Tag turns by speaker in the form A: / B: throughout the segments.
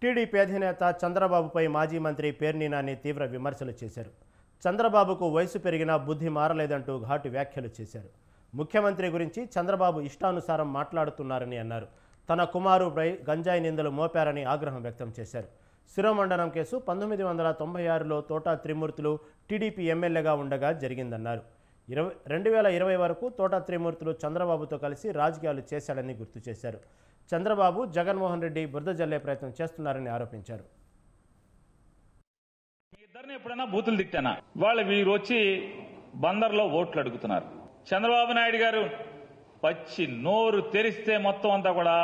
A: TDP అధినేత చంద్రబాబుపై మాజీ మంత్రి పేర్ని నాని తీవ్ర విమర్శలు చేశారు. చంద్రబాబుకు వయసు పెరిగినా బుద్ధి మారలేదంటూ ఘాటు వ్యాఖ్యలు చేశారు. ముఖ్యమంత్రి గురించి చంద్రబాబు ఇష్టానుసారం మాట్లాడుతున్నారని అన్నారు. తన కుమారుపై గంజాయి నిందలు మోపారని ఆగ్రహం వ్యక్తం చేశారు. శిరోమండనం కేసు 1996లో తోటా త్రిమూర్తులు టీడీపీ ఎమ్మెల్యేగా ఉండగా జరిగిందన్నారు. 2020 వరకు తోటా త్రిమూర్తులు చంద్రబాబుతో కలిసి రాజకీయాలు చేశాడని గుర్తు చేశారు. చంద్రబాబు జగన్మోహన్ రెడ్డి బురద జల్లే ప్రయత్నం చేస్తున్నారని ఆరోపించారు.
B: ఇద్దరిని ఎప్పుడైనా బూతులు తిట్టానా? వాళ్ళు వీరు వచ్చి బందర్లో ఓట్లు అడుగుతున్నారు. చంద్రబాబు నాయుడు గారు పచ్చి నోరు తెరిస్తే మొత్తం అంతా కూడా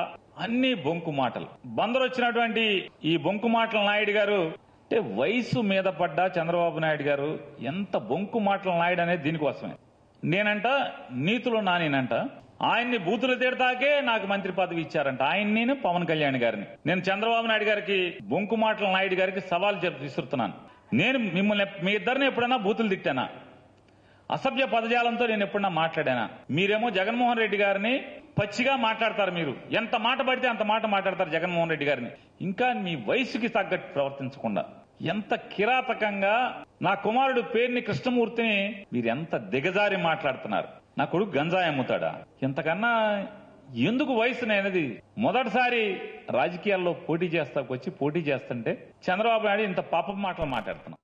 B: అన్ని బొంకు మాటలు. బందరు వచ్చినటువంటి ఈ బొంకు మాటల నాయుడు గారు అంటే వయసు మీద పడ్డ చంద్రబాబు నాయుడు గారు ఎంత బొంకు మాటల నాయుడు అనేది దీనికోసమే. నేనంట నీతులు నానేనంట ఆయన్ని బూతులు తిడతాకే నాకు మంత్రి పదవి ఇచ్చారంట. ఆయన పవన్ కళ్యాణ్ గారిని నేను చంద్రబాబు నాయుడు గారికి బొంకు మాటల నాయుడు గారికి సవాల్ విసురుతున్నాను. నేను మిమ్మల్ని మీ ఇద్దరిని ఎప్పుడైనా బూతులు తిట్టానా? అసభ్య పదజాలంతో నేను ఎప్పుడన్నా మాట్లాడానా? మీరేమో జగన్మోహన్ రెడ్డి గారిని పచ్చిగా మాట్లాడతారు. మీరు ఎంత మాట పడితే అంత మాట మాట్లాడతారు జగన్మోహన్ రెడ్డి గారిని. ఇంకా మీ వయసుకి తగ్గట్టు ప్రవర్తించకుండా ఎంత కిరాతకంగా నా కుమారుడు పేరుని కృష్ణమూర్తిని మీరు ఎంత దిగజారి మాట్లాడుతున్నారు. నా కొడుకు గంజాయి అమ్ముతాడా? ఇంతకన్నా ఎందుకు వయసు అనేది? మొదటిసారి రాజకీయాల్లో పోటీ చేస్తుంటే చంద్రబాబు నాయుడు ఇంత పాపం మాటలు మాట్లాడుతున్నా.